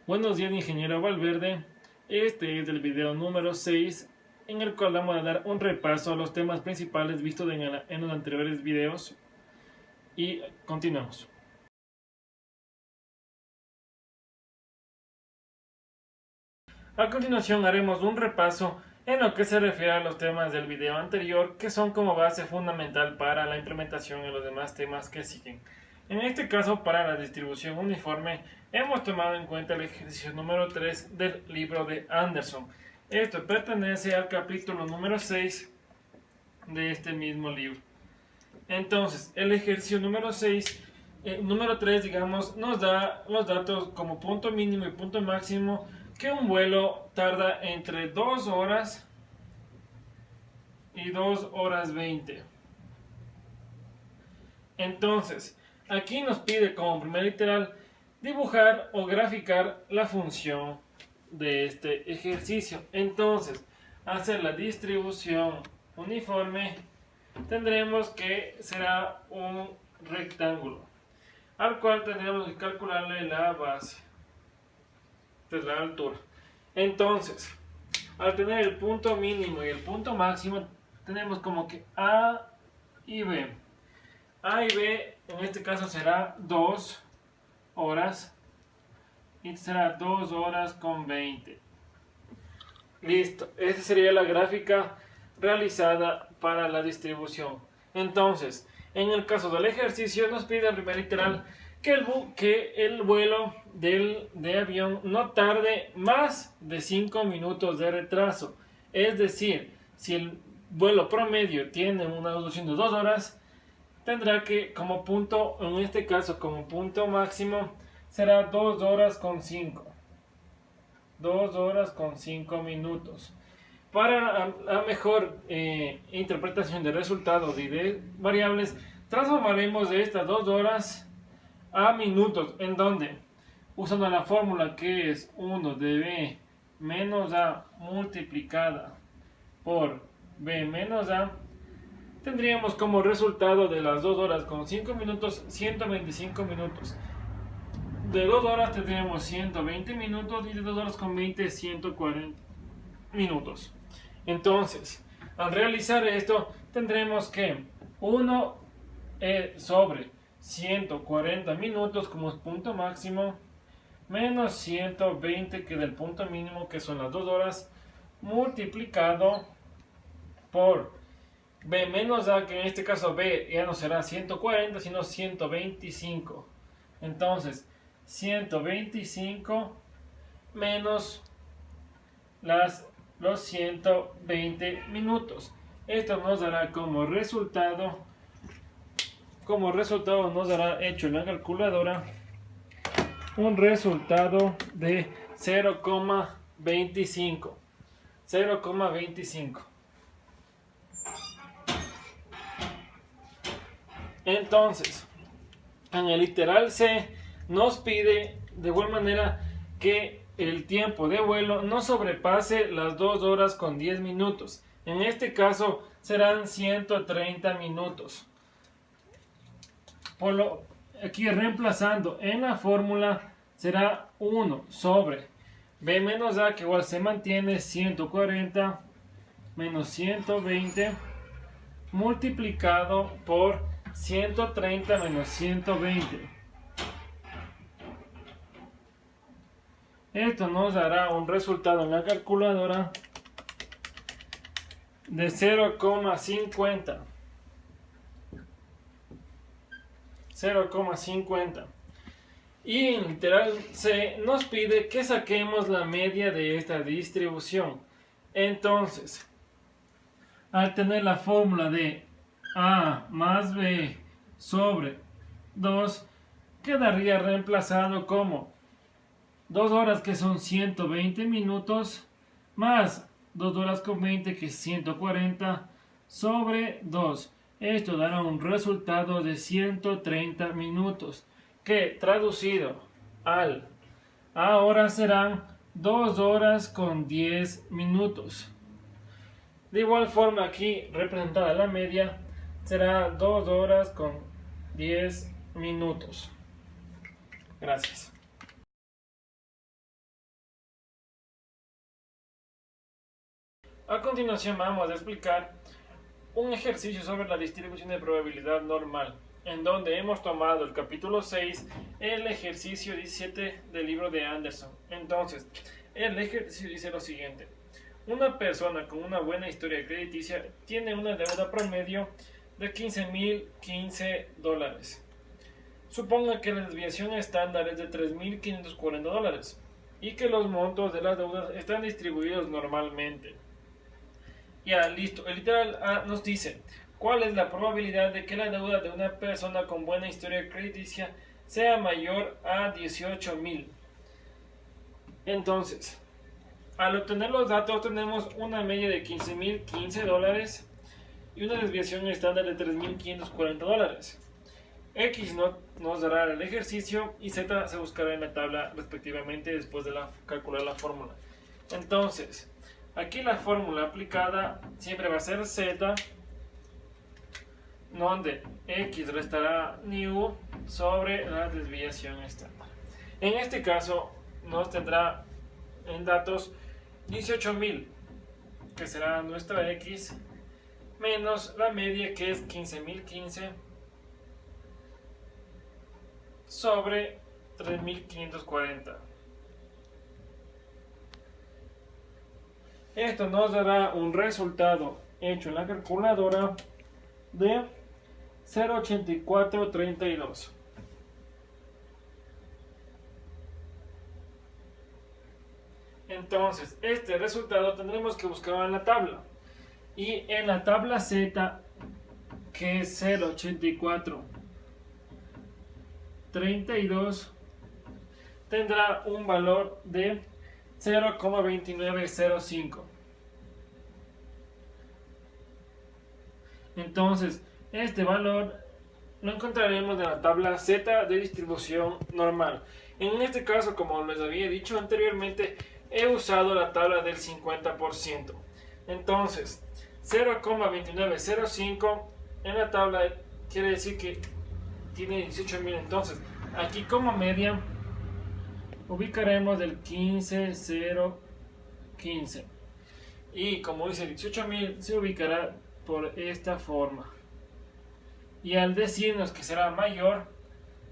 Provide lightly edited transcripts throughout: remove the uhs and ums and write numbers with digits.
Buenos días, ingeniero Valverde. Este es el video número 6 en el cual vamos a dar un repaso a los temas principales vistos en los anteriores videos y continuamos. A continuación haremos un repaso en lo que se refiere a los temas del video anterior, que son como base fundamental para la implementación en los demás temas que siguen. En este caso, para la distribución uniforme, hemos tomado en cuenta el ejercicio número 3 del libro de Anderson. Esto pertenece al capítulo número 6 de este mismo libro. Entonces, el ejercicio número 6, número 3, digamos, nos da los datos como punto mínimo y punto máximo que un vuelo tarda entre 2 horas y 2 horas 20. Entonces, aquí nos pide como primer literal dibujar o graficar la función de este ejercicio. Entonces, hacer la distribución uniforme tendremos que será un rectángulo al cual tendremos que calcularle la base de la altura. Entonces, al tener el punto mínimo y el punto máximo, tenemos como que A y B. A y B en este caso será 2 horas y será 2 horas con 20. Listo, esta sería la gráfica realizada para la distribución. Entonces, en el caso del ejercicio nos pide en primer literal que el vuelo de avión no tarde más de 5 minutos de retraso. Es decir, si el vuelo promedio tiene una duración de 2 horas, tendrá que como punto, en este caso como punto máximo, será 2 horas con 5. 2 horas con 5 minutos. Para la mejor interpretación de resultados y de variables, transformaremos de estas 2 horas a minutos, en donde, usando la fórmula que es 1 de B menos A multiplicada por B menos A, tendríamos como resultado de las 2 horas con 5 minutos 125 minutos. De 2 horas tendríamos 120 minutos y de 2 horas con 20 140 minutos. Entonces, al realizar esto, tendremos que 1 sobre 140 minutos como punto máximo, menos 120 que del punto mínimo, que son las 2 horas, multiplicado por B menos A, que en este caso B ya no será 140, sino 125. Entonces, 125 menos los 120 minutos. Esto nos dará como resultado nos dará hecho en la calculadora un resultado de 0,25. 0,25. Entonces, en el literal C nos pide de igual manera que el tiempo de vuelo no sobrepase las 2 horas con 10 minutos. En este caso serán 130 minutos. Aquí reemplazando en la fórmula será 1 sobre B menos A, que igual se mantiene, 140 menos 120 multiplicado por 130 menos 120. Esto nos dará un resultado en la calculadora de 0,50. 0,50. Y en literal C nos pide que saquemos la media de esta distribución. Entonces, al tener la fórmula de A más B sobre 2, quedaría reemplazado como 2 horas, que son 120 minutos, más 2 horas con 20, que es 140, sobre 2. Esto dará un resultado de 130 minutos, que traducido al ahora serán 2 horas con 10 minutos. De igual forma, aquí representada la media será 2 horas con 10 minutos. Gracias. A continuación vamos a explicar un ejercicio sobre la distribución de probabilidad normal, en donde hemos tomado el capítulo 6, el ejercicio 17 del libro de Anderson. Entonces, el ejercicio dice lo siguiente: una persona con una buena historia crediticia tiene una deuda promedio de $15.015. Suponga que la desviación estándar es de $3.540 y que los montos de las deudas están distribuidos normalmente. Ya, listo. El literal A nos dice: ¿cuál es la probabilidad de que la deuda de una persona con buena historia crediticia sea mayor a 18.000? Entonces, al obtener los datos tenemos una media de $15.015 y una desviación estándar de $3.540. X nos dará el ejercicio y Z se buscará en la tabla respectivamente después de calcular la fórmula. Entonces, aquí la fórmula aplicada siempre va a ser Z, donde X restará nu sobre la desviación estándar. En este caso nos tendrá en datos 18.000, que será nuestra X, menos la media, que es 15.015, sobre 3.540. Esto nos dará un resultado hecho en la calculadora de 0.8432. Entonces, este resultado tendremos que buscarlo en la tabla. Y en la tabla Z, que es 0.8432, tendrá un valor de 0.2905. Entonces, este valor lo encontraremos en la tabla Z de distribución normal. En este caso, como les había dicho anteriormente, he usado la tabla del 50%. Entonces, 0.2905 en la tabla quiere decir que tiene 18.000. Entonces, aquí como media ubicaremos el 15.015. Y como dice 18.000, se ubicará por esta forma. Y al decirnos que será mayor,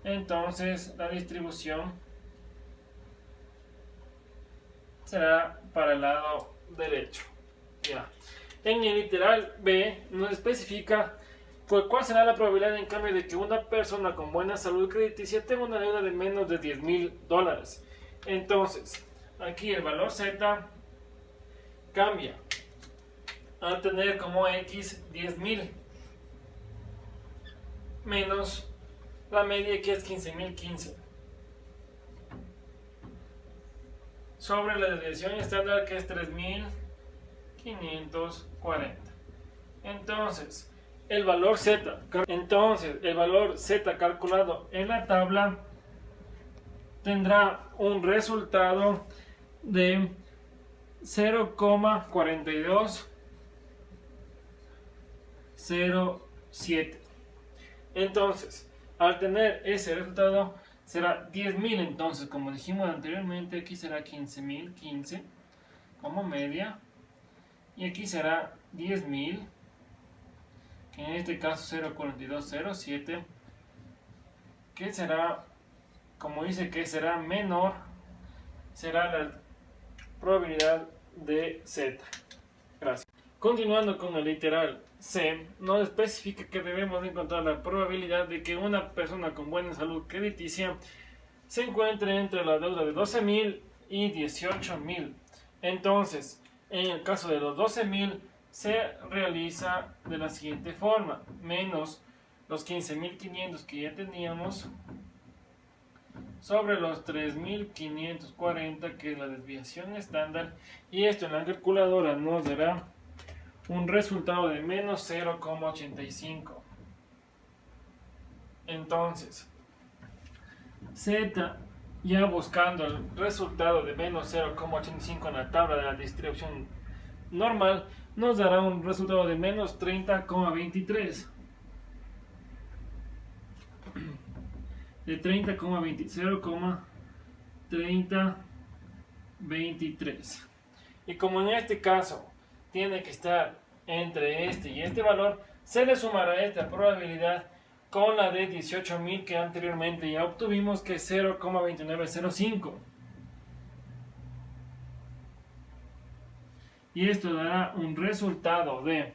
entonces la distribución será para el lado derecho. Ya. En el literal B nos especifica cuál será la probabilidad, en cambio, de que una persona con buena salud crediticia tenga una deuda de menos de $10.000. Entonces, aquí el valor Z cambia a tener como X 10.000 menos la media, que es 15.015, sobre la desviación estándar, que es 3.540. Entonces, el valor Z calculado en la tabla tendrá un resultado de 0.4207. Entonces, al tener ese resultado será 10.000. Entonces, como dijimos anteriormente, aquí será 15.015 como media, y aquí será 10.000, que en este caso 0.4207, que será, como dice que será menor, será la probabilidad de Z. Gracias. Continuando con el literal C, nos especifica que debemos encontrar la probabilidad de que una persona con buena salud crediticia se encuentre entre la deuda de 12.000 y 18.000. Entonces, en el caso de los 12.000, se realiza de la siguiente forma: menos los 15.500 que ya teníamos sobre los 3.540, que es la desviación estándar, y esto en la calculadora nos dará un resultado de menos 0.85. Entonces, Z, ya buscando el resultado de menos 0.85 en la tabla de la distribución normal, nos dará un resultado de menos 30.23. De 0.3023. Y como en este caso tiene que estar entre este y este valor, se le sumará esta probabilidad con la de 18.000 que anteriormente ya obtuvimos, que es 0,2905. Y esto dará un resultado de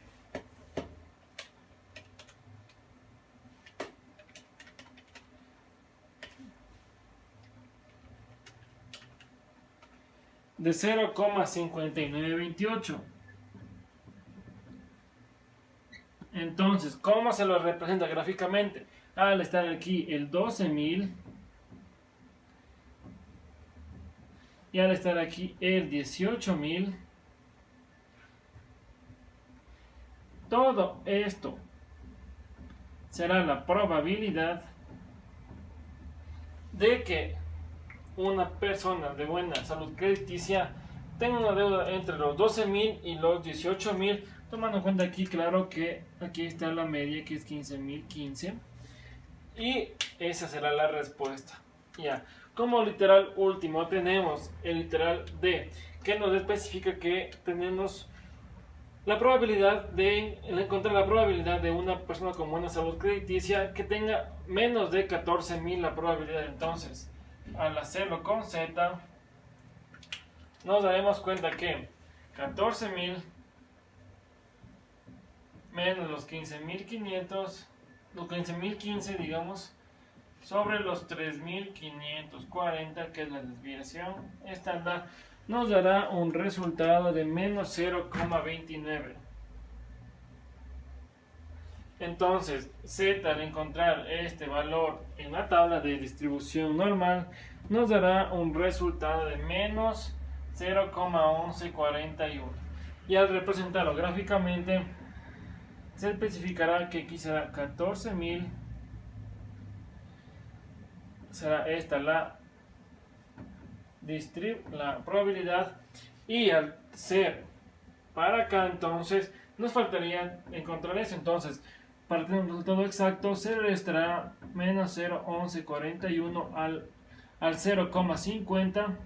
0,5928. Entonces, ¿cómo se lo representa gráficamente? Al estar aquí el 12.000 y al estar aquí el 18.000, todo esto será la probabilidad de que una persona de buena salud crediticia tenga una deuda entre los 12.000 y los 18.000, tomando en cuenta aquí, claro, que aquí está la media, que es 15.015, y esa será la respuesta. Ya, como literal último tenemos el literal D, que nos especifica que tenemos la probabilidad de encontrar la probabilidad de una persona con buena salud crediticia que tenga menos de 14.000 la probabilidad. Entonces, al hacerlo con Z, nos daremos cuenta que 14.000 menos los 15.500, los 15.015, digamos, sobre los 3.540, que es la desviación estándar, nos dará un resultado de menos 0,29. Entonces, Z, al encontrar este valor en la tabla de distribución normal, nos dará un resultado de menos 0,1141. Y al representarlo gráficamente, se especificará que aquí será 14.000, será esta la probabilidad, y al ser para acá, entonces nos faltaría encontrar eso. Entonces, para tener un resultado exacto, se restará menos 0,1141 al 0,50,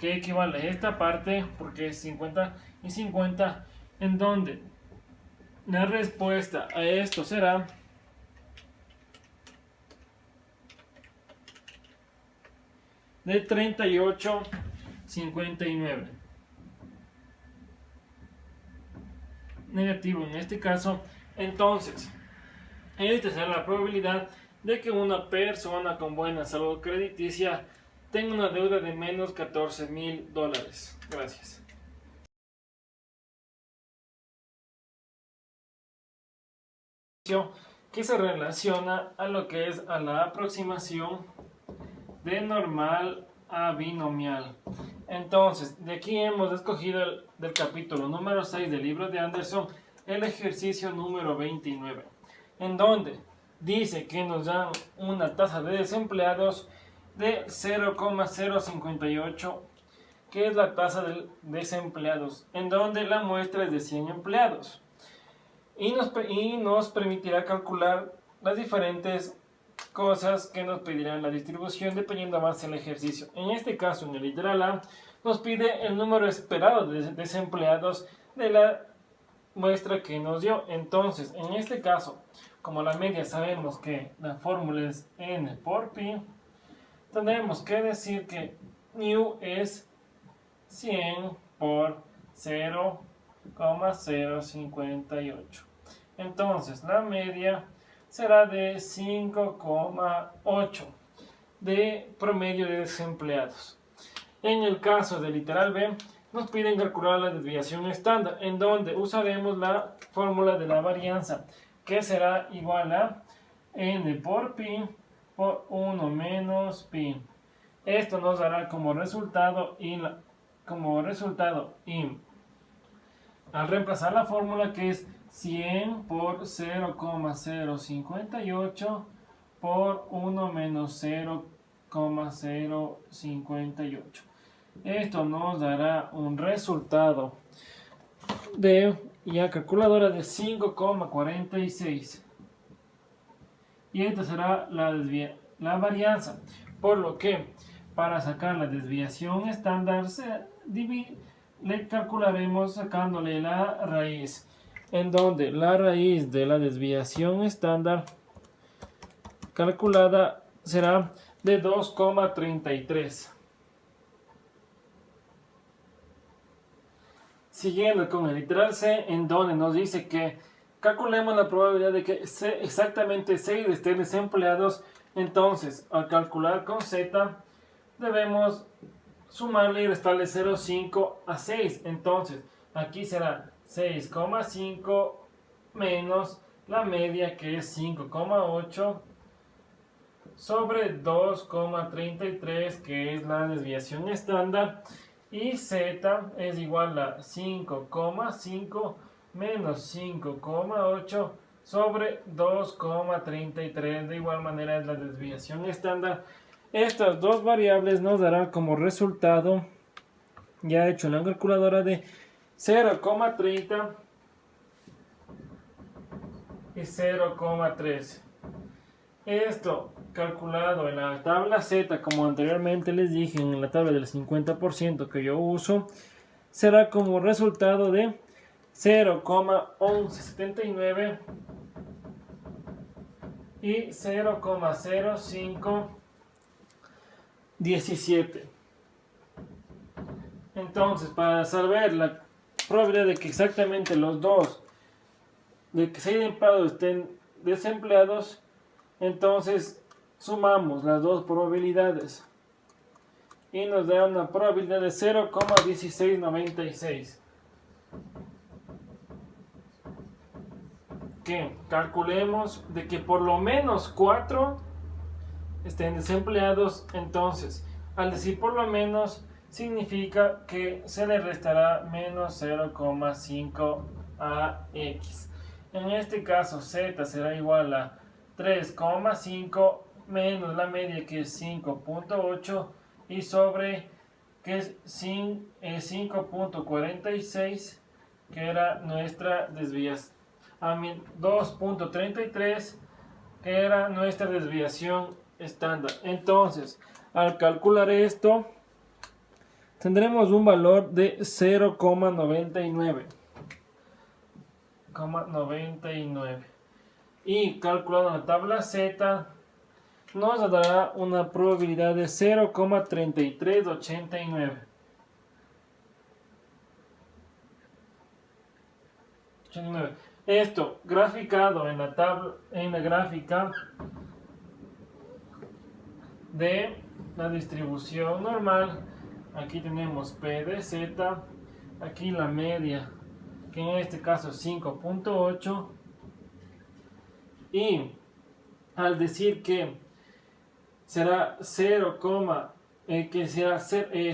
que equivale a esta parte, porque es 50 y 50, en donde la respuesta a esto será de 38,59. Negativo en este caso. Entonces, esta será la probabilidad de que una persona con buena salud crediticia tenga una deuda de menos $14.000. Gracias. Que se relaciona a lo que es a la aproximación de normal a binomial. Entonces, de aquí hemos escogido del capítulo número 6 del libro de Anderson el ejercicio número 29, en donde dice que nos dan una tasa de desempleados de 0,058, que es la tasa de desempleados, en donde la muestra es de 100 empleados. Y nos permitirá calcular las diferentes cosas que nos pedirán la distribución dependiendo más del ejercicio. En este caso, en el literal A, nos pide el número esperado de desempleados de la muestra que nos dio. Entonces, en este caso, como la media sabemos que la fórmula es n por pi, tendremos que decir que new es 100 por 0,058. Entonces, la media será de 5,8 de promedio de desempleados. En el caso del literal B, nos piden calcular la desviación estándar, en donde usaremos la fórmula de la varianza, que será igual a n por pi por 1 menos pi. Esto nos dará como resultado al reemplazar la fórmula, que es 100 por 0,058 por 1 menos 0,058. Esto nos dará un resultado de calculadora de 5,46. Y esta será la varianza. Por lo que, para sacar la desviación estándar, le calcularemos sacándole la raíz, en donde la raíz de la desviación estándar calculada será de 2,33. Siguiendo con el literal C, en donde nos dice que calculemos la probabilidad de que exactamente 6 estén desempleados. Entonces, al calcular con Z, debemos sumarle y restarle 0,5 a 6. Entonces, aquí será 6,5 menos la media, que es 5,8, sobre 2,33, que es la desviación estándar. Y Z es igual a 5,5 menos 5,8 sobre 2,33. De igual manera es la desviación estándar. Estas dos variables nos darán como resultado, ya hecho en la calculadora, de 0,30 y 0,13. Esto calculado en la tabla Z, como anteriormente les dije, en la tabla del 50% que yo uso, será como resultado de 0,1179 y 0,0517. Entonces, para saber la probabilidad de que exactamente los dos, de que 6 empleados estén desempleados, entonces sumamos las dos probabilidades y nos da una probabilidad de 0,1696. Que calculemos de que por lo menos 4 estén desempleados. Entonces, al decir por lo menos, significa que se le restará menos 0,5 a X. En este caso, Z será igual a 3,5 menos la media, que es 5,8, y sobre, que es 5,46, que era nuestra desviación, a 2,33, que era nuestra desviación estándar. Entonces, al calcular esto, tendremos un valor de 0,99. Y calculando la tabla Z, nos dará una probabilidad de 0,3389. Esto graficado en la tabla, en la gráfica de la distribución normal. Aquí tenemos P de Z, aquí la media, que en este caso es 5,8, y al decir que será 0, que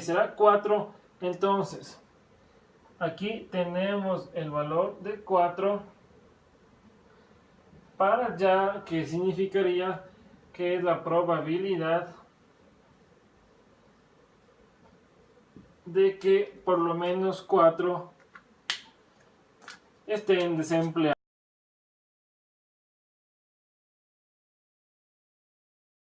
será 4, entonces aquí tenemos el valor de 4 para ya, que significaría que es la probabilidad de que por lo menos 4 estén desempleados.